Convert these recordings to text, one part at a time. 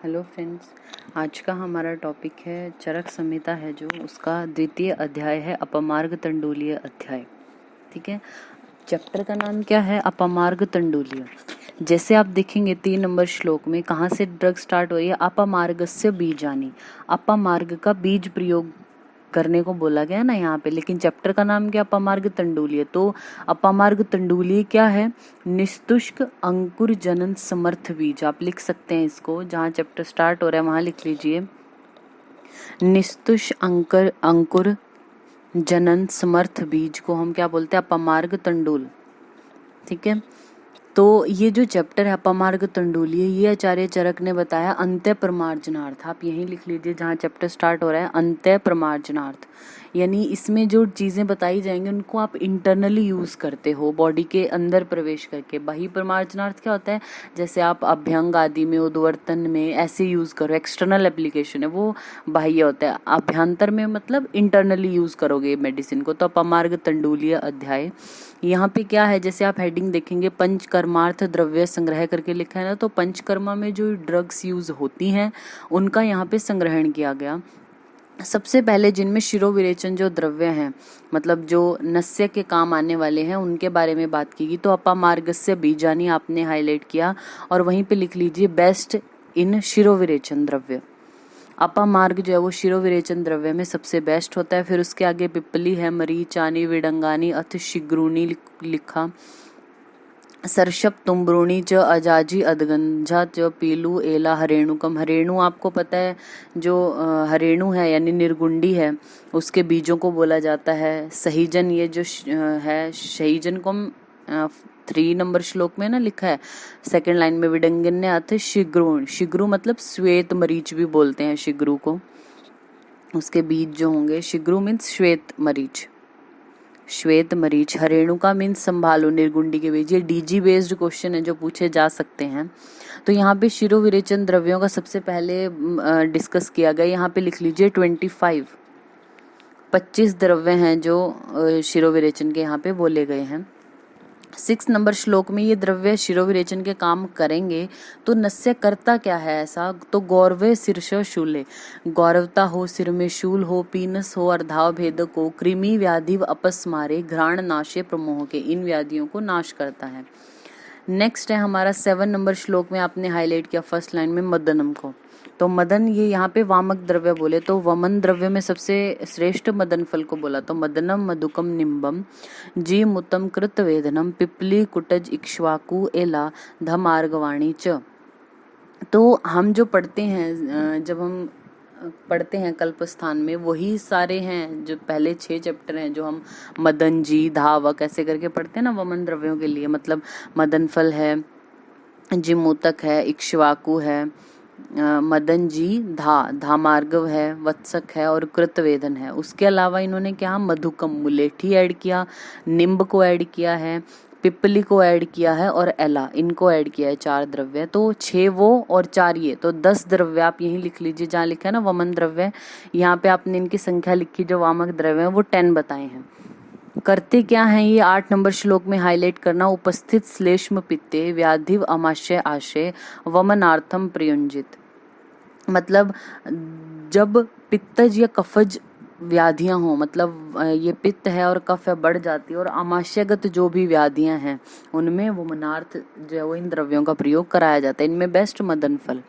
Hello friends, आज का हमारा टॉपिक है चरक संहिता है जो उसका द्वितीय अध्याय है अपमार्ग तंडुलीय अध्याय। ठीक है, चैप्टर का नाम क्या है? अपमार्ग तंडुलीय। जैसे आप देखेंगे 3 नंबर श्लोक में कहाँ से ड्रग स्टार्ट हो रही है? अपमार्गस्य बीजानि, अपमार्ग का बीज प्रयोग करने को बोला गया ना यहाँ पे, लेकिन चैप्टर का नाम क्या? अपमार्ग तंडुलीय। तो अपमार्ग तंडुलीय क्या है? निस्तुष्क अंकुर जनन समर्थ बीज। आप लिख सकते हैं इसको, जहाँ चैप्टर स्टार्ट हो रहा है वहां लिख लीजिए निस्तुष अंकुर जनन समर्थ बीज को हम क्या बोलते हैं? अपमार्ग तंडुल। ठीक है, तो ये जो चैप्टर है अपमार्ग तंडुलीय, ये आचार्य चरक ने बताया अंत्य प्रमार्जनार्थ। आप यहीं लिख लीजिए जहाँ चैप्टर स्टार्ट हो रहा है, अंत्य प्रमार्जनार्थ। यानी इसमें जो चीजें बताई जाएंगी उनको आप इंटरनली यूज करते हो, बॉडी के अंदर प्रवेश करके। बाह्य प्रमार्जनार्थ क्या होता है? जैसे आप अभ्यंग आदि में, उद्वर्तन में ऐसे यूज करो, एक्सटर्नल एप्लीकेशन है वो बाह्य होता है। अभ्यंतर में मतलब इंटरनली यूज करोगे मेडिसिन को। तो अपमार्ग तंडुलीय अध्याय यहाँ पे क्या है? जैसे आप हेडिंग देखेंगे पंचकर्मार्थ द्रव्य संग्रह करके लिखा है ना, तो पंचकर्मा में जो ड्रग्स यूज होती हैं उनका यहाँ पे संग्रहण किया गया। सबसे पहले जिनमें शिरोविरेचन जो द्रव्य हैं, मतलब जो नस्य के काम आने वाले हैं, उनके बारे में बात की गई। तो अपमार्गस्य बीजानी आपने हाईलाइट किया और वहीं पे लिख लीजिए बेस्ट इन शिरोविरेचन द्रव्य। अपमार्ग जो है वो शिरोविरेचन द्रव्य में सबसे बेस्ट होता है। फिर उसके आगे पिप्पली है, मरीचानी, विडंगानी, अथ शिग्रूनी लिखा, सरशप तुम्ब्रूणी च अजाजी अदगंजा च पीलू एला हरेणुकम। हरेणु आपको पता है, जो हरेणु है यानी निर्गुंडी है, उसके बीजों को बोला जाता है। सहीजन, ये जो है सहीजन को हम 3 नंबर श्लोक में ना लिखा है, सेकंड लाइन में विडंगन ने अर्थ शिग्रू। शिग्रू मतलब श्वेत मरीच भी बोलते हैं शिग्रू को, उसके बीज जो होंगे। शिग्रू मीन्स श्वेत मरीच, श्वेत मरीच। हरेणुका मीन्स संभालो, निर्गुंडी के बीज। ये डीजी बेस्ड क्वेश्चन है जो पूछे जा सकते हैं। तो यहाँ पे शिरोविरेचन द्रव्यों का सबसे पहले डिस्कस किया गया। यहाँ पे लिख लीजिए 25 द्रव्य हैं जो शिरोविरेचन के यहाँ पे बोले गए हैं। 6 नंबर श्लोक में ये द्रव्य शिरोविरेचन के काम करेंगे। तो नस्य करता क्या है ऐसा? तो गौरवे शीर्ष शूले, गौरवता हो, सिर में शूल हो, पीनस हो, अर्धाव भेद को, कृमि व्याधि अपस्मारे, घ्राण नाशे प्रमोह के, इन व्याधियों को नाश करता है। नेक्स्ट है हमारा 7 नंबर श्लोक में आपने हाईलाइट किया फर्स्ट लाइन में मदनम को। तो मदन, ये यहाँ पे वामक द्रव्य बोले, तो वमन द्रव्य में सबसे श्रेष्ठ मदन फल को बोला। तो मदनम मधुकम निम्बम जी मुतम कृत वेदनम पिपली कुटज इक्ष्वाकु एला धमार्गवाणी च। तो हम जो पढ़ते हैं, जब हम पढ़ते हैं कल्पस्थान में, वही सारे हैं जो पहले 6 चैप्टर हैं जो हम मदन जी धावक ऐसे करके पढ़ते हैं ना वमन द्रव्यों के लिए। मतलब मदन फल है, जिमूतक है, इक्ष्वाकु है, मदन जी धामार्गव है, वत्सक है और कृतवेदन है। उसके अलावा इन्होंने क्या मधुकम मुलेठी ऐड किया, निम्ब को ऐड किया है, पिपली को ऐड किया है और एला, इनको ऐड किया है। 4 द्रव्य, तो 6 वो और 4 ये, तो 10 द्रव्य आप यहीं लिख लीजिए जहाँ लिखा है ना वमन द्रव्य। यहाँ पे आपने इनकी संख्या लिखी, जो वामक द्रव्य है वो 10 बताए हैं। करते क्या हैं ये? 8 नंबर श्लोक में हाईलाइट करना, उपस्थित श्लेष्म पित्ते व्याधिव अमाशय आशय वमनार्थम प्रयुंजित। मतलब जब पित्तज या कफज व्याधियां हो, मतलब ये पित्त है और कफ है बढ़ जाती है, और आमाशयगत जो भी व्याधियां हैं उनमें वमनार्थ जो है वो इन द्रव्यों का प्रयोग कराया जाता है। इनमें बेस्ट मदन फल।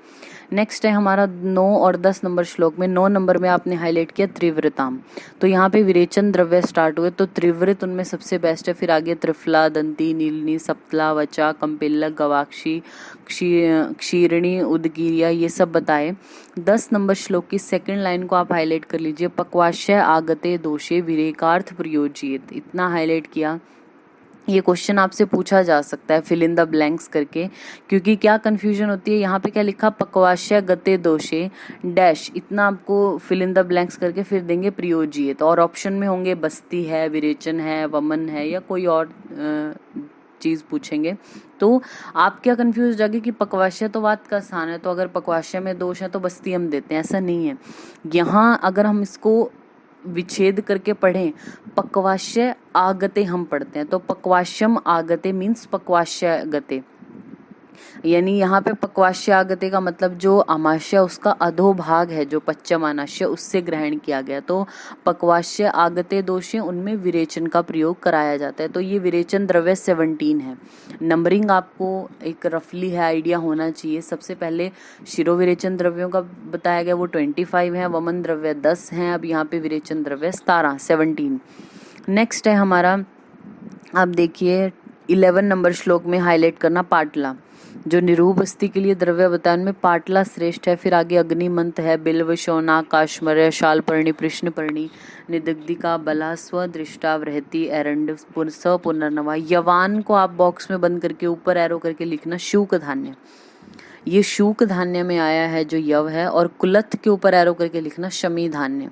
नेक्स्ट है हमारा 9 और 10 नंबर श्लोक में। 9 नंबर में आपने हाईलाइट किया त्रिव्रताम। तो यहाँ पे विरेचन द्रव्य स्टार्ट हुए, तो त्रिव्रत उनमें सबसे बेस्ट है। फिर आगे त्रिफला, दंती, नीलनी, सप्तला, वचा, कंपिल्लक, गवाक्षी, क्षीरणी, उदगीरिया, ये सब बताए। 10 नंबर श्लोक की सेकंड लाइन को आप हाईलाइट कर लीजिए, पक्वाशय आगते दोषे विरेकार्थ प्रयोजित। इतना हाईलाइट किया। ये क्वेश्चन आपसे पूछा जा सकता है फिल इन द ब्लैंक्स करके, क्योंकि क्या कंफ्यूजन होती है, यहाँ पे क्या लिखा पक्वाशय गते दोषे डैश, इतना आपको फिल इन द ब्लैंक्स करके फिर देंगे प्रयोजित, और ऑप्शन में होंगे बस्ती है, विरेचन है, वमन है, या कोई और चीज पूछेंगे। तो आप क्या कंफ्यूज हो जाएंगे कि पक्वाशय तो वात का स्थान है, तो अगर पक्वाशय में दोष है तो बस्ती हम देते हैं, ऐसा नहीं है। यहाँ अगर हम इसको विच्छेद करके पढ़ें, पक्वाशय आगते हम पढ़ते हैं, तो पक्वाशम आगते मीन्स पक्वाशय गते, यानी यहाँ पे पक्वाश्य आगते का मतलब जो अमाश्य उसका अधोभाग है, जो पच्चम अनाश्य उससे ग्रहण किया गया, तो पक्वाश्य आगते दोषे उनमें विरेचन का प्रयोग कराया जाता है। तो ये विरेचन द्रव्य 17 है। नंबरिंग आपको एक रफली है आइडिया होना चाहिए। सबसे पहले शिरोविरेचन द्रव्यों का बताया गया, वो 25 है, वमन द्रव्य 10 हैं, अब यहाँ पे विरेचन द्रव्य 17। नेक्स्ट है हमारा, आप देखिए 11 नंबर श्लोक में हाईलाइट करना पाटला, जो निरूप अस्थि के लिए द्रव्य बताया उनमें पाटला श्रेष्ठ है। फिर आगे अग्निमंत है, बिल्व, शौनाक, काश्मर्य, शालपर्णी, कृष्णपर्णी, निदग्धिका, बला, स्वदृष्टा, वृहति, एरंड, पुनर्नवा। यवान को आप बॉक्स में बंद करके ऊपर एरो करके लिखना शूक धान्य, ये शूक धान्य में आया है जो यव है, और कुलथ के ऊपर एरो करके लिखना शमी धान्य।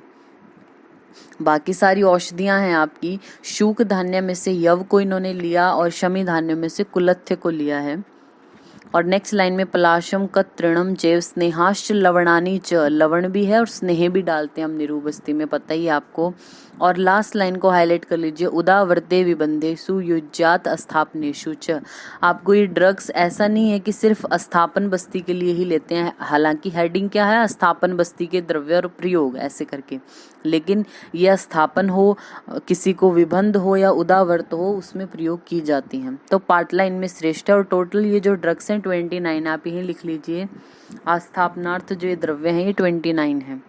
बाकी सारी औषधियां हैं आपकी, शूक धान्य में से यव को इन्होंने लिया और शमी धान्य में से कुलथ्य को लिया है। और नेक्स्ट लाइन में पलाशम कत तृणम चैव स्नेहाश्च लवणानी च, लवण भी है और स्नेह भी डालते हैं हम निरूपस्थि में, पता ही आपको। और लास्ट लाइन को हाईलाइट कर लीजिए, उदावर्ते विबंधेषु युज्यात अस्थापनेषु च। आपको ये ड्रग्स ऐसा नहीं है कि सिर्फ अस्थापन बस्ती के लिए ही लेते हैं, हालांकि हेडिंग क्या है, अस्थापन बस्ती के द्रव्य और प्रयोग ऐसे करके, लेकिन यह स्थापन हो, किसी को विबंध हो या उदावर्त हो, उसमें प्रयोग की जाती हैं। तो पाटला इनमें श्रेष्ठ है। और टोटल ये जो ड्रग्स हैं 29, आप यही लिख लीजिए, आस्थापनार्थ जो ये द्रव्य हैं ये 29 है।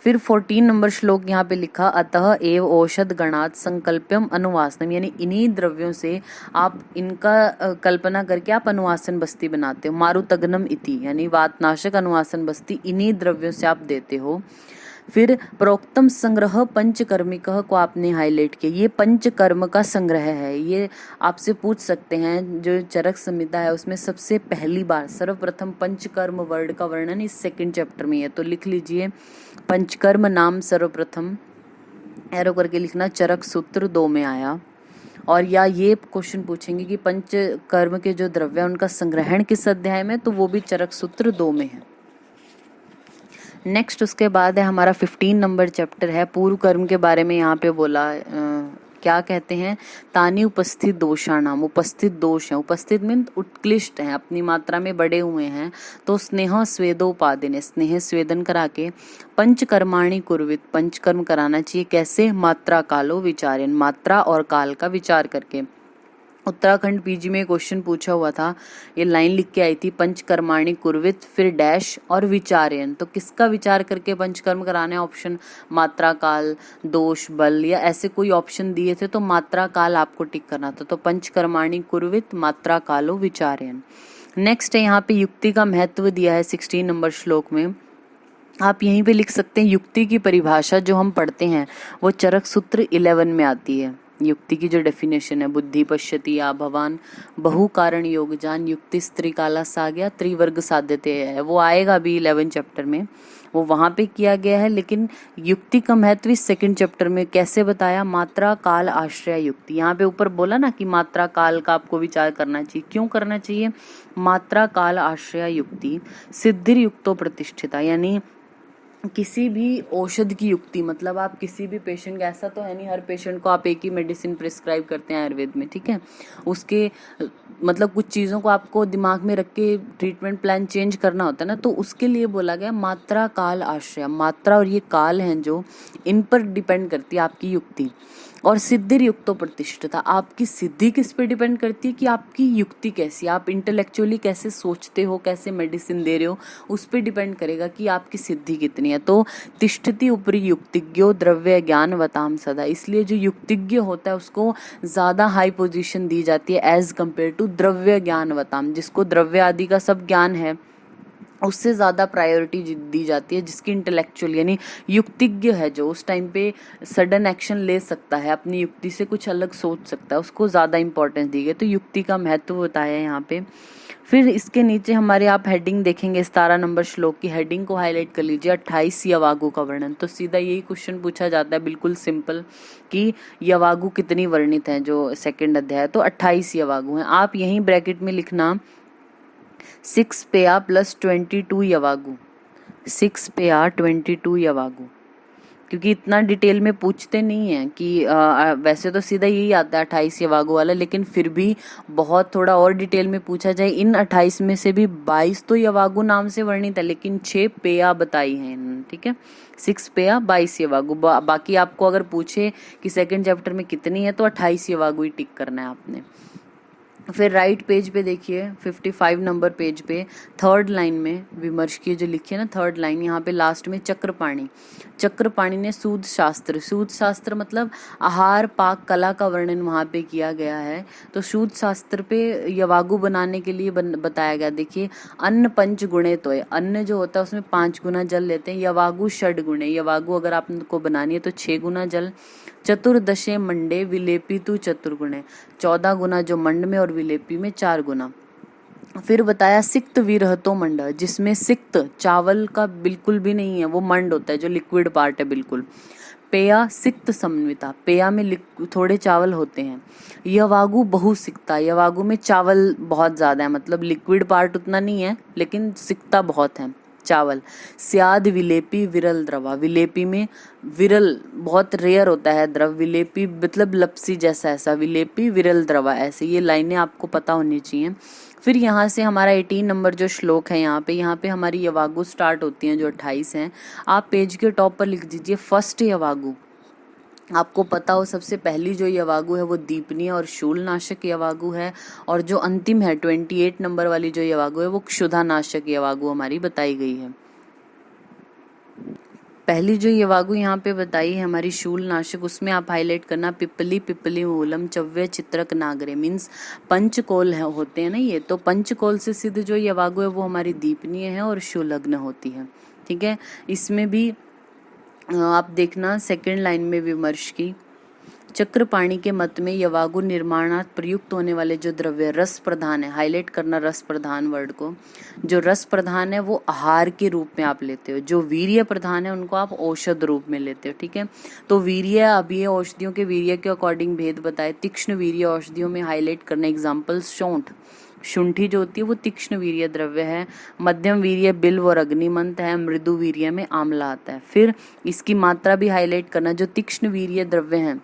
फिर 14 नंबर श्लोक यहाँ पे लिखा, अतः एव औषध गणात संकल्प्यम अनुवासनम, यानी इन्हीं द्रव्यों से आप इनका कल्पना करके आप अनुवासन बस्ती बनाते हो। मारुतग्नम इति, यानी वातनाशक अनुवासन बस्ती इन्हीं द्रव्यों से आप देते हो। फिर प्रोक्तम संग्रह पंचकर्मिक को आपने हाईलाइट किया, ये पंचकर्म का संग्रह है। ये आपसे पूछ सकते हैं, जो चरक संहिता है उसमें सबसे पहली बार सर्वप्रथम पंचकर्म वर्ड का वर्णन इस सेकंड चैप्टर में है। तो लिख लीजिए पंचकर्म नाम सर्वप्रथम एरो करके लिखना चरक सूत्र 2 में आया। और या ये क्वेश्चन पूछेंगे कि पंचकर्म के जो द्रव्य उनका संग्रहण किस अध्याय में, तो वो भी चरक सूत्र 2 में है। नेक्स्ट उसके बाद है हमारा 15 नंबर चैप्टर है, पूर्व कर्म के बारे में यहाँ पे बोला, क्या कहते हैं, तानी उपस्थित दोषाणाम, उपस्थित दोष है, उपस्थित मीन उत्कृष्ट है, अपनी मात्रा में बढ़े हुए हैं। तो स्नेह स्वेदोपादिन, स्नेह स्वेदन करा के पंचकर्माणि कुर्वित, पंचकर्म कराना चाहिए, कैसे, मात्रा कालो विचारेन, मात्रा और काल का विचार करके। उत्तराखंड पीजी में क्वेश्चन पूछा हुआ था, ये लाइन लिख के आई थी, पंचकर्माणि कुर्वित फिर डैश और विचारेन, तो किसका विचार करके पंचकर्म कराना है, ऑप्शन मात्रा काल दोष बल या ऐसे कोई ऑप्शन दिए थे, तो मात्रा काल आपको टिक करना था। तो पंचकर्माणि कुर्वित मात्रा कालो विचारेन। नेक्स्ट है यहाँ पे युक्ति का महत्व दिया है 16 नंबर श्लोक में, आप यहीं पे लिख सकते हैं युक्ति की परिभाषा जो हम पढ़ते हैं वो चरक सूत्र 11 में आती है। युक्ति की जो डेफिनेशन है, बुद्धि पश्यति या भवान बहु कारण योग जान युक्ति स्त्री काला सा गया त्रिवर्ग साध्यते है, वो आएगा अभी 11 चैप्टर में, वो वहां पे किया गया है। लेकिन युक्ति का महत्व इस सेकंड चैप्टर में कैसे बताया, मात्रा काल आश्रय युक्ति। यहाँ पे ऊपर बोला ना कि मात्रा काल का आपको विचार करना चाहिए, क्यों करना चाहिए, मात्रा काल आश्रय युक्ति सिद्धिर युक्तो प्रतिष्ठिता, यानी किसी भी औषध की युक्ति, मतलब आप किसी भी पेशेंट का, ऐसा तो है नहीं हर पेशेंट को आप एक ही मेडिसिन प्रिस्क्राइब करते हैं आयुर्वेद में, ठीक है, उसके मतलब कुछ चीज़ों को आपको दिमाग में रख के ट्रीटमेंट प्लान चेंज करना होता है ना, तो उसके लिए बोला गया मात्रा काल आश्रय, मात्रा और ये काल हैं जो इन पर डिपेंड करती है आपकी युक्ति। और सिद्धिर युक्तो प्रतिष्ठिता, आपकी सिद्धि किस पे डिपेंड करती है कि आपकी युक्ति कैसी, आप इंटेलेक्चुअली कैसे सोचते हो, कैसे मेडिसिन दे रहे हो, उस पे डिपेंड करेगा कि आपकी सिद्धि कितनी है। तो तिष्ठति उपरि युक्तिज्ञो द्रव्य ज्ञानवताम सदा, इसलिए जो युक्तिज्ञ होता है उसको ज़्यादा हाई पोजीशन दी जाती है एज कम्पेयर टू द्रव्य ज्ञानवताम, जिसको द्रव्य आदि का सब ज्ञान है उससे ज़्यादा प्रायोरिटी दी जाती है जिसकी इंटेलेक्चुअल यानी युक्तिज्ञ है, जो उस टाइम पे सडन एक्शन ले सकता है, अपनी युक्ति से कुछ अलग सोच सकता है, उसको ज़्यादा इंपॉर्टेंस दी गई। तो युक्ति का महत्व बताया है यहाँ पे। फिर इसके नीचे हमारे आप हेडिंग देखेंगे, 17 नंबर श्लोक की हेडिंग को हाईलाइट कर लीजिए, 28 यवागु का वर्णन। तो सीधा यही क्वेश्चन पूछा जाता है, बिल्कुल सिंपल, कि यवागु कितनी वर्णित हैं, जो सेकेंड अध्याय, तो 28 यवागु हैं। आप यहीं ब्रैकेट में लिखना 6 पेया प्लस 22 यवागु, 6 पेया 22 यवागु, क्योंकि इतना डिटेल में पूछते नहीं है कि वैसे तो सीधा यही आता है 28 यवागु वाला, लेकिन फिर भी बहुत थोड़ा और डिटेल में पूछा जाए। इन 28 में से भी 22 तो यवागु नाम से वर्णित है, लेकिन 6 पेया बताई है इन्होंने, ठीक है। 6 पेया 22 यवागु, बाकी आपको अगर पूछे कि सेकंड चैप्टर में कितनी है तो 28 यवागु ही टिक करना है आपने। फिर राइट पेज पे देखिए 55 नंबर पेज पे थर्ड लाइन में विमर्श की जो लिखी है ना, थर्ड लाइन, यहाँ पे लास्ट में चक्रपाणी, चक्रपाणी ने सूद शास्त्र मतलब आहार पाक कला का वर्णन वहाँ पे किया गया है। तो सूद शास्त्र पे यवागु बनाने के लिए बताया गया। देखिए अन्न पंच गुणे, तो है अन्न जो होता है उसमें 5 गुना जल लेते हैं। यवागु षड गुणे, यवागु अगर आपको बनानी है तो 6 गुना जल। चतुर्दशे मंडे विलेपी तु चतुर्गुणे, 14 गुना जो मंड में और विलेपी में 4 गुना। फिर बताया सिक्त विरहतो मंड, जिसमें सिक्त चावल का बिल्कुल भी नहीं है, वो मंड होता है जो लिक्विड पार्ट है बिल्कुल। पेया सिक्त समन्विता, पेया में थोड़े चावल होते हैं। यवागु बहुसिक्ता, यवागु में चावल बहुत ज्यादा है, मतलब लिक्विड पार्ट उतना नहीं है लेकिन सिक्ता बहुत है चावल। स्याद विलेपी विरल द्रवा, विलेपी में विरल बहुत रेयर होता है द्रव, विलेपी मतलब लपसी जैसा, ऐसा विलेपी विरल द्रवा, ऐसे ये लाइनें आपको पता होनी चाहिए। फिर यहाँ से हमारा 18 नंबर जो श्लोक है यहाँ पे हमारी यवागु स्टार्ट होती हैं जो 28 हैं। आप पेज के टॉप पर लिख दीजिए फर्स्ट यवागु। आपको पता हो सबसे पहली जो यवागु है वो दीपनीय और शूलनाशक यवागु है, और जो अंतिम है 28 नंबर वाली जो यवागु है वो क्षुधानाशक यवागु हमारी बताई गई है। पहली जो यवागु यहाँ पे बताई है हमारी शूलनाशक, उसमें आप हाईलाइट करना पिपली पिपली मूलम चव्य चित्रक नागरे, मीन्स पंचकोल है होते हैं ना ये, तो पंचकोल से सिद्ध जो यवागु है वो हमारी दीपनीय है और शूलग्न होती है, ठीक है। इसमें भी आप देखना सेकेंड लाइन में विमर्श की, चक्रपाणी के मत में यवागु निर्माणार्थ प्रयुक्त होने वाले जो द्रव्य रस प्रधान है, हाईलाइट करना रस प्रधान वर्ड को, जो रस प्रधान है वो आहार के रूप में आप लेते हो, जो वीर्य प्रधान है उनको आप औषध रूप में लेते हो, ठीक है। तो वीर्य, अब ये औषधियों के वीर्य के अकॉर्डिंग भेद बताए। तीक्ष्ण वीर्य औषधियों में हाईलाइट करना एग्जाम्पल्स, शोंठ, शुंठी जो होती है वो तीक्ष्ण वीर्य द्रव्य है। मध्यम वीर्य बिल्व और अग्निमंत है। मृदु वीर्य में आंवला आता है। फिर इसकी मात्रा भी हाईलाइट करना, जो तीक्ष्ण वीर्य द्रव्य है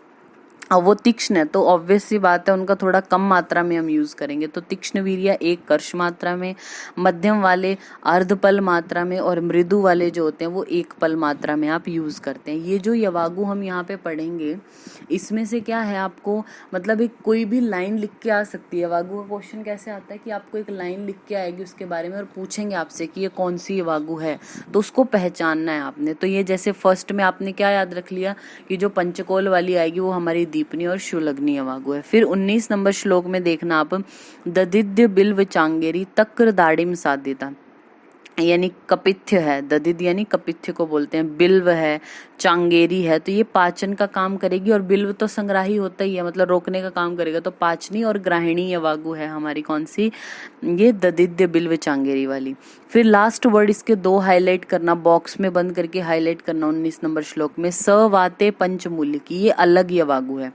अब वो तीक्ष्ण है तो ऑब्वियस सी बात है उनका थोड़ा कम मात्रा में हम यूज करेंगे, तो तीक्ष्ण वीर्य 1 कर्ष मात्रा में, मध्यम वाले अर्धपल मात्रा में, और मृदु वाले जो होते हैं वो 1 पल मात्रा में आप यूज करते हैं। ये जो यवागु हम यहाँ पे पढ़ेंगे इसमें से क्या है, आपको मतलब एक कोई भी लाइन लिख के आ सकती है। यवागु का क्वेश्चन कैसे आता है कि आपको एक लाइन लिख के आएगी उसके बारे में और पूछेंगे आपसे कि ये कौन सी यवागु है, तो उसको पहचानना है आपने। तो ये जैसे फर्स्ट में आपने क्या याद रख लिया कि जो पंचकोल वाली आएगी वो हमारी दीपनी और शूलग्नी यवागु है। फिर 19 नंबर श्लोक में देखना आप, ददिद्य बिल्व चांगेरी तक्र दाड़िम साधिता, यानी कपिथ्य है, ददिद यानी कपिथ्य को बोलते हैं, बिल्व है, चांगेरी है, तो ये पाचन का काम करेगी, और बिल्व तो संग्राही होता ही है मतलब रोकने का काम करेगा, तो पाचनी और ग्राहिणी यवागु है हमारी कौन सी, ये ददिद्य बिल्व चांगेरी वाली। फिर लास्ट वर्ड इसके 2 हाईलाइट करना, बॉक्स में बंद करके हाईलाइट करना 19 नंबर श्लोक में, सवाते पंचमूल्य की, ये अलग यवागु है।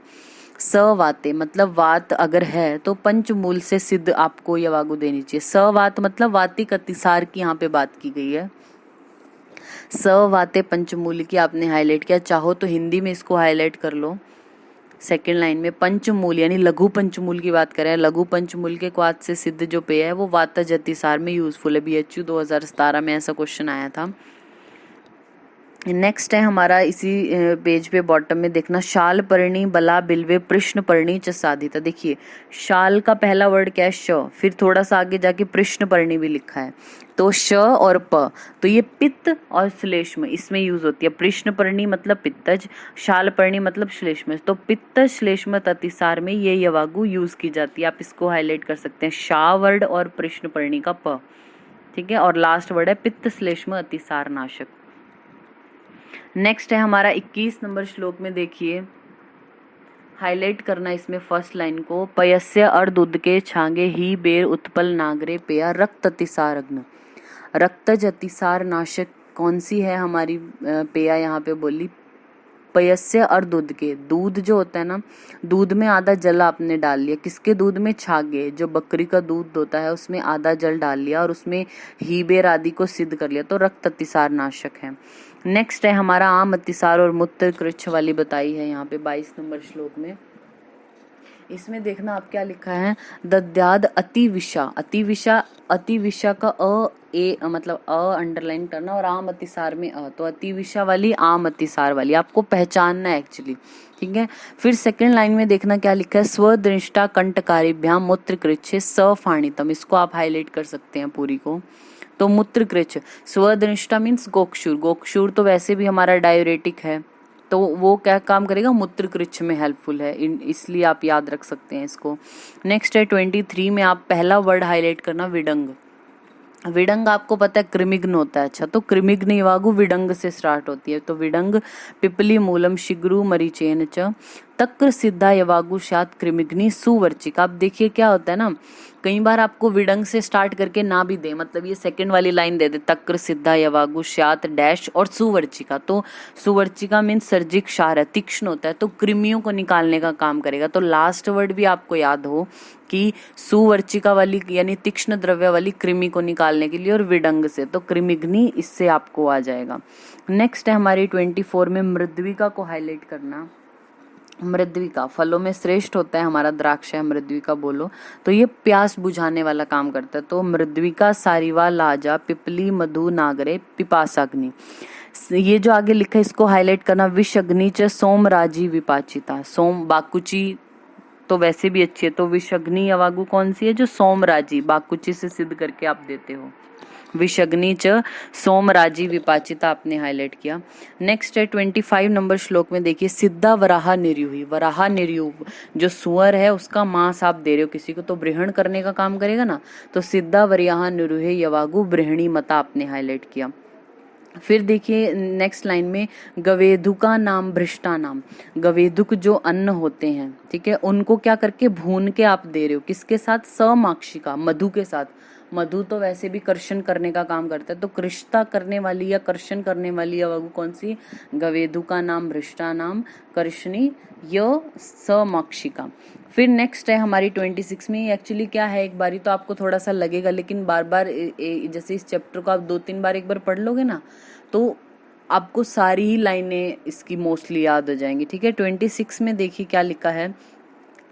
सवाते मतलब वात अगर है तो पंचमूल से सिद्ध आपको यवागु देनी चाहिए। सवात मतलब वातिक अतिसार की यहाँ पे बात की गई है। सवाते पंचमूल की आपने हाईलाइट किया, चाहो तो हिंदी में इसको हाईलाइट कर लो सेकेंड लाइन में। पंचमूल यानी लघु पंचमूल की बात करें, लघु पंचमूल के क्वात से सिद्ध जो पेय है वो वातज अतिसार में यूजफुल है। BHU 2017 में ऐसा क्वेश्चन आया था। नेक्स्ट है हमारा इसी पेज पे बॉटम में देखना, शाल पर्णी बला बिल्वे प्रश्न पर्णी च साधिता। देखिए शाल का पहला वर्ड क्या है, श, फिर थोड़ा सा आगे जाके प्रश्न पर्णी भी लिखा है, तो श और प, तो ये पित्त और श्लेष्म इसमें यूज होती है। प्रश्न पर्णी मतलब पित्तज, शाल पर्णी मतलब श्लेष्म, तो पित्त श्लेष्म अतिसार में ये यवागु यूज की जाती है। आप इसको हाईलाइट कर सकते हैं, शा वर्ड और प्रश्न पर्णी का प, ठीक है, और लास्ट वर्ड है पित्त श्लेष्म अतिसार नाशक। नेक्स्ट है हमारा 21 नंबर श्लोक में देखिए हाईलाइट करना इसमें फर्स्ट लाइन को, पयस्य अर्धुद के छांगे ही बेर उत्पल नागरे पेया रक्त अतिसार अग्न। रक्तज अतिसार नाशक कौन सी है हमारी पेया यहाँ पे बोली, पयस्य और दूध के, दूध जो होता है ना, दूध में आधा जल आपने डाल लिया, किसके दूध में, छागे, जो बकरी का दूध होता है उसमें आधा जल डाल लिया और उसमें हीबेर आदि को सिद्ध कर लिया, तो रक्त अतिसार नाशक है। नेक्स्ट है हमारा आम अतिसार और मूत्र कृच्छ वाली बताई है यहाँ पे 22 नंबर श्लोक में। इसमें देखना आप क्या लिखा है, दद्याद अतिविषा, अतिविषा का मतलब अंडरलाइन करना और आम अतिसार में तो अतिविषा वाली, आम अतिसार वाली आपको पहचानना है एक्चुअली, ठीक है। फिर सेकंड लाइन में देखना क्या लिखा है, स्वदृष्टा कंटकारिभ्याम मूत्र कृच्छे सफाणितम, इसको आप हाईलाइट कर सकते हैं पूरी को। तो मूत्र कृच्छ, स्वदृष्टा मीन्स गोक्षुर, गोक्षुर तो वैसे भी हमारा डायूरेटिक है, तो वो क्या काम करेगा, मूत्र कृच्छ में हेल्पफुल है, इसलिए आप याद रख सकते हैं इसको। नेक्स्ट है 23 में आप पहला वर्ड हाईलाइट करना, विडंग। विडंग आपको पता है कृमिग्न होता है, अच्छा, तो कृमिग्न इवागु विडंग से स्टार्ट होती है, तो विडंग पिपली मूलम शिग्रु मरीचेन च तक्र सिद्धा यवागु शात कृमिग्नि सुवर्चिका। अब देखिए क्या होता है ना, कई बार आपको विडंग से स्टार्ट करके ना भी दे, मतलब ये सेकंड वाली लाइन दे दे, तक्र सिद्धा यवागु शात डैश और सुवर्चिका, तो सुवर्चिका मीन्स सर्जिक क्षार है, तीक्ष्ण होता है, तो कृमियों को निकालने का काम करेगा। तो लास्ट वर्ड भी आपको याद हो कि सुवर्चिका वाली यानी तीक्ष्ण द्रव्य वाली कृमि को निकालने के लिए, और विडंग से, तो कृमिग्नि इससे आपको आ जाएगा। नेक्स्ट है हमारी 24 में मृद्विका को हाईलाइट करना। मृद्विका फलों में श्रेष्ठ होता है हमारा द्राक्ष है, मृद्विका बोलो, तो ये प्यास बुझाने वाला काम करता है, तो मृद्विका सारिवा लाजा पिपली मधु नागरे पिपासाग्नि। ये जो आगे लिखा है इसको हाईलाइट करना, विष अग्नि च सोमराजी विपाचिता, सोम बाकुची तो वैसे भी अच्छी है, तो विषग्नि अवागु कौन सी है, जो सोमराजी, बाकुची से सिद्ध करके आप देते हो, विषग्नि च सोमराजी विपाचिता आपने हाईलाइट किया। नेक्स्ट है 25 नंबर श्लोक में देखिए, सिद्धा वराहा निर्यूही, वराहा निर्यूह जो सुअर है उसका मांस आप दे रहे हो किसी को, तो ब्रहण करने का काम करेगा ना, तो सिद्धा वरियाहा निर्यूहे यवागु ब्रहणी मता आपने हाईलाइट किया। फिर देखिए नेक्स्ट लाइन में, गवेदुका नाम भ्रष्टा नाम, गवेदुक जो अन्न होते हैं, ठीक है, उनको क्या करके भून के आप दे रहे हो, किसके साथ, समाक्षिका, मधु के साथ। मधु तो वैसे भी कर्षण करने का काम करता है, तो कृष्टा करने वाली या कर्षण करने वाली अवगु कौन सी, गवेदुका नाम भ्रष्टा नाम कर्षणी य समाक्षिका। फिर नेक्स्ट है हमारी 26 में, एक्चुअली क्या है, एक बारी तो आपको थोड़ा सा लगेगा, लेकिन बार बार जैसे इस चैप्टर को आप 2-3 बार एक बार पढ़ लोगे ना, तो आपको सारी ही लाइनें इसकी मोस्टली याद हो जाएंगी, ठीक है। 26 में देखिए क्या लिखा है,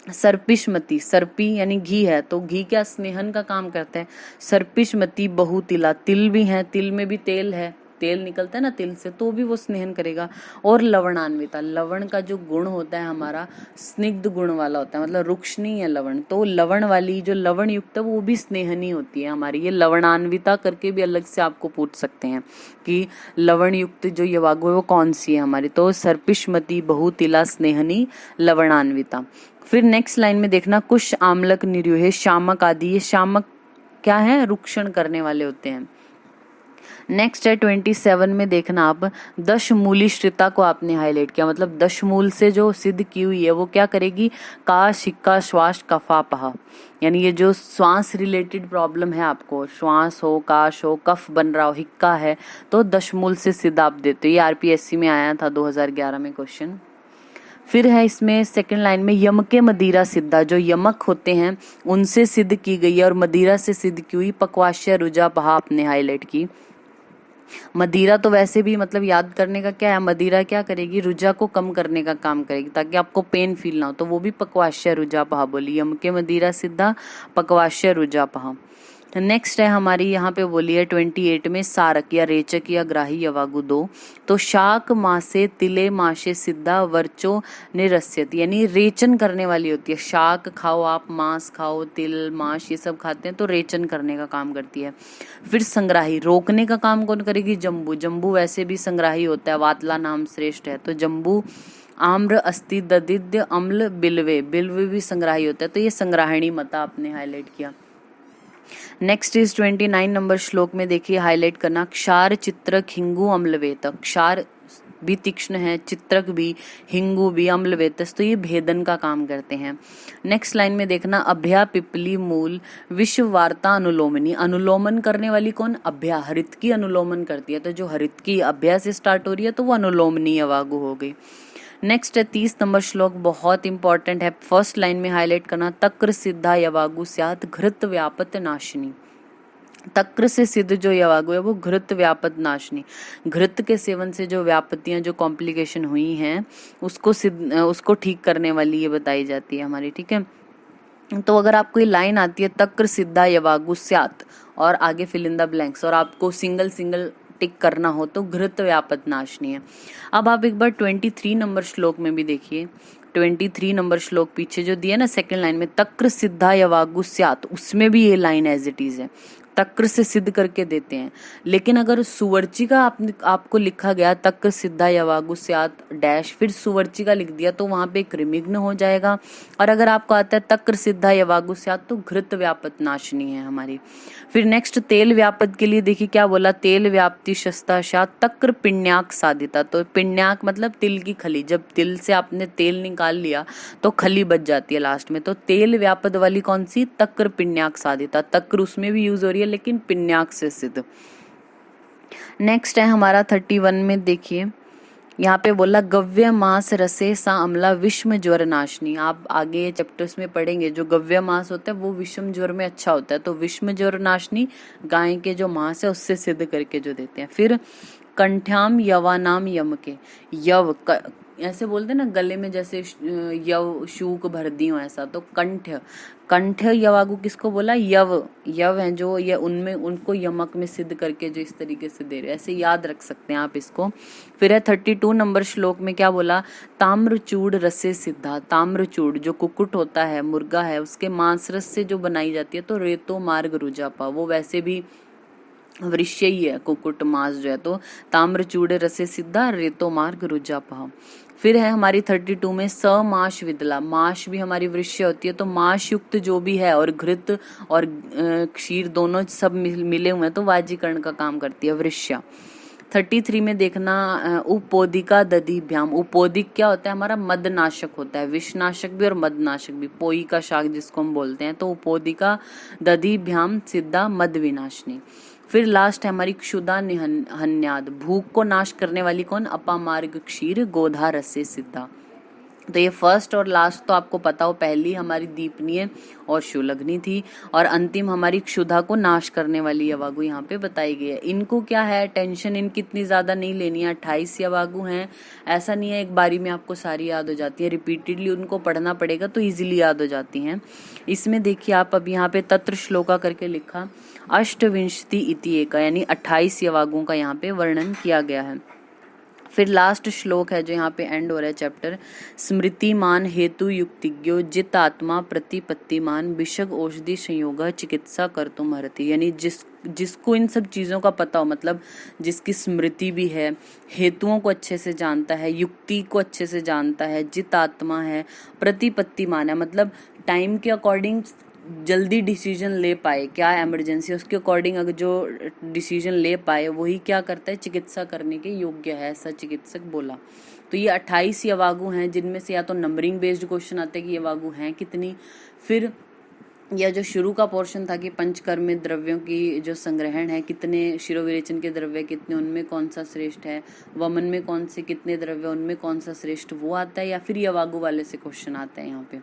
सर्पिष्मति, सर्पी यानी घी है, तो घी क्या स्नेहन का काम करता है, सर्पिष्मति बहुतिला, तिल भी है, तिल में भी तेल है, तेल निकलता है ना तिल से, तो भी वो स्नेहन करेगा। और लवणान्विता, लवण का जो गुण होता है हमारा स्निग्ध गुण वाला होता है, मतलब रुक्ष नहीं है लवण, तो लवण वाली जो लवण युक्त है वो भी स्नेहनी होती है हमारी, ये लवणान्विता करके भी अलग से आपको पूछ सकते हैं कि लवण युक्त जो यवागु है वो कौन सी है हमारी, तो सर्पिष्मति बहुतिला स्नेहनी लवणान्विता। फिर नेक्स्ट लाइन में देखना, कुश आम्लक निर्यूहे शामक आदि, ये शामक क्या है, रुक्षण करने वाले होते हैं। नेक्स्ट है 27 में देखना आप, दशमूली श्रिता को आपने हाईलाइट किया, मतलब दशमूल से जो सिद्ध की हुई है वो क्या करेगी, का शिक्का श्वास कफापहा, यानी ये जो श्वास रिलेटेड प्रॉब्लम है आपको, श्वास हो, काश हो, कफ बन रहा हो, हिक्का है, तो दशमूल से सिद्ध आप देते हो, ये आरपीएससी में आया था 2011 में क्वेश्चन। फिर है इसमें सेकंड लाइन में, यम के मदिरा सिद्धा, जो यमक होते हैं उनसे सिद्ध की गई है, और मदिरा से सिद्ध की हुई पक्वाश्य रुजा पहा आपने हाईलाइट की। मदिरा तो वैसे भी मतलब याद करने का क्या है, मदिरा क्या करेगी, रुजा को कम करने का काम करेगी ताकि आपको पेन फील ना हो, तो वो भी पक्वाश्य रुजा पहा बोली, यम के मदिरा सिद्धा पक्वाश्य रुजा पहा। नेक्स्ट है हमारी यहाँ पे बोली है 28 में, सारक या रेचक या ग्राही यवागु दो, तो शाक मासे तिले माशे सिद्धा वर्चो निरस्यत, यानी रेचन करने वाली होती है, शाक खाओ आप, मांस खाओ, तिल माश ये सब खाते हैं, तो रेचन करने का काम करती है। फिर संग्राही, रोकने का काम कौन करेगी, जम्बू, जम्बू वैसे भी संग्राही होता है, वातला नाम श्रेष्ठ है, तो जम्बू। आम्र अस्ति ददिद्य अम्ल बिल्वे, बिल्वे भी संग्राही होता है, तो ये संग्राहिणी मता आपने हाईलाइट किया। नेक्स्ट इज 29 नंबर श्लोक में देखिए हाईलाइट करना, क्षार चित्रक हिंगू अम्लवेत, क्षार भी तीक्ष्ण है, चित्रक भी, हिंगू भी, अम्लवेतस तो ये भेदन का काम करते हैं। नेक्स्ट लाइन में देखना, अभ्या पिपली मूल विश्व वार्ता अनुलोमनी, अनुलोमन करने वाली कौन, अभ्या, हरित की अनुलोमन करती है, तो जो हरित की अभ्या से स्टार्ट हो रही है तो वो अनुलोमनी अवागु हो गई। नेक्स्ट है 30 नंबर श्लोक, बहुत इंपॉर्टेंट है, फर्स्ट लाइन में हाईलाइट करना, तक्र सिद्धा यवागु स्यात् घृत व्यापत नाशिनी। तक्र से सिद्ध जो यवागु है वो घृत व्यापत नाशनी, घृत के सेवन से जो व्यापतियां जो कॉम्प्लिकेशन हुई हैं उसको ठीक करने वाली ये बताई जाती है हमारी, ठीक है। तो अगर आपको ये लाइन आती है तक्र सिद्धा यवागु स्यात् और आगे फिल इन द ब्लैंक्स और आपको सिंगल सिंगल टिक करना हो तो घृत व्यापत नाशनी है। अब आप एक बार 23 नंबर श्लोक में भी देखिए, 23 नंबर श्लोक पीछे जो दिया ना सेकंड लाइन में, तक्र सिद्धा यवागु स्यात्, उसमें भी ये लाइन एज इट इज है, तक्र से सिद्ध करके देते हैं। लेकिन अगर सुवर्चिका आपको लिखा गया तक्र सिद्धा यवागु स्यात् डैश फिर सुवर्चिका लिख दिया तो वहां पे एक रिमिग्न हो जाएगा। और अगर आपको आता है तक्र सिद्धा यवागु स्यात् तो घृत व्यापत नाशनी है हमारी। फिर नेक्स्ट तेल व्यापत के लिए देखिए क्या बोला, तेल व्याप्ति शस्ताशात तक्र पिण्याक साधिता। तो पिण्याक मतलब तिल की खली, जब तिल से आपने तेल निकाल लिया तो खली बच जाती है लास्ट में, तो तेल व्यापद वाली कौन सी, तक्र पिण्याक साधिता। तक्र उसमें भी यूज हो रही है लेकिन पिण्याक से सिद्ध। नेक्स्ट है हमारा 31 में देखिए, यहाँ पे बोला गव्य मास रसे सा अम्ला विषम ज्वर नाशनी। आप आगे चैप्टर्स में पढ़ेंगे जो गव्य मास होता है वो विषम ज्वर में अच्छा होता है, तो विषम ज्वर नाशनी गाय के जो मांस है उससे सिद्ध करके जो देते हैं। फिर कंठ्याम यवानाम यम के, यव ऐसे बोलते हैं ना गले में जैसे यव शूक भर दी हो ऐसा, तो कंठ, कंठ यवागु किसको बोला, यव, यव है जो ये उनमें उनको यमक में सिद्ध करके जो इस तरीके से दे रहे, ऐसे याद रख सकते हैं आप इसको। फिर है 32 नंबर श्लोक में क्या बोला, ताम्रचूड़ रसे सिद्धा। ताम्रचूड़ जो कुक्कुट होता है, मुर्गा है, उसके मांस रस से जो बनाई जाती है, तो रेतो मार्ग रुजापा, वो वैसे भी वृश्य ही है कुक्कुट मांस जो है, तो ताम्रचूड़ रसे सिद्धा रेतो मार्ग रुजापा। फिर है हमारी 32 में स माश विदला, माश भी हमारी वृश्य होती है, तो माश युक्त जो भी है और घृत और क्षीर दोनों सब मिले हुए हैं तो वाजीकरण का काम करती है वृश्य। 33 में देखना उपोदिका दधिभ्याम, उपोदिक क्या होता है हमारा, मदनाशक होता है, विषनाशक भी और मदनाशक भी, पोई का शाक जिसको हम बोलते हैं, तो उपोदिका दधिभ्याम सिद्धा मद विनाशनी। फिर लास्ट है हमारी क्षुधा निहन्याद, भूख को नाश करने वाली कौन, अपामार्ग क्षीर गोधा रसे सिद्धा। तो ये फर्स्ट और लास्ट तो आपको पता हो, पहली हमारी दीपनीय और शुलग्नि थी और अंतिम हमारी क्षुधा को नाश करने वाली यवागु यहाँ पे बताई गई है। इनको क्या है, टेंशन इनकी इतनी ज्यादा नहीं लेनी है, 28 यवागु हैं, ऐसा नहीं है एक बारी में आपको सारी याद हो जाती है, रिपीटेडली उनको पढ़ना पड़ेगा तो इजिली याद हो जाती हैं। इसमें देखिए आप अब यहाँ पे तत्र श्लोका करके लिखा, अष्टविंशति इति एका, यानी 28 यवागुओं का यहाँ पे वर्णन किया गया है। फिर लास्ट श्लोक है जो यहाँ पे एंड हो रहा है चैप्टर, स्मृतिमान हेतु युक्तिज्ञो जित आत्मा प्रतिपत्तिमान विषग औषधि संयोग चिकित्सा कर तुम हरती, यानी जिसको इन सब चीजों का पता हो, मतलब जिसकी स्मृति भी है, हेतुओं को अच्छे से जानता है, युक्ति को अच्छे से जानता है, जित आत्मा है, प्रतिपत्तिमान है, मतलब टाइम के अकॉर्डिंग जल्दी डिसीजन ले पाए, क्या इमरजेंसी उसके अकॉर्डिंग अगर जो डिसीजन ले पाए वही क्या करता है, चिकित्सा करने के योग्य है, ऐसा चिकित्सक बोला। तो ये 28 यवागु हैं जिनमें से या तो नंबरिंग बेस्ड क्वेश्चन आते हैं कि यवागु हैं कितनी, फिर या जो शुरू का पोर्शन था कि पंचकर्म द्रव्यों की जो संग्रहण है, कितने शिरोविरेचन के द्रव्य कितने, उनमें कौन सा श्रेष्ठ है, वमन में कौन से कितने द्रव्य, उनमें कौन सा श्रेष्ठ, वो आता है, या फिर यवागु वाले से क्वेश्चन आता है यहाँ पे।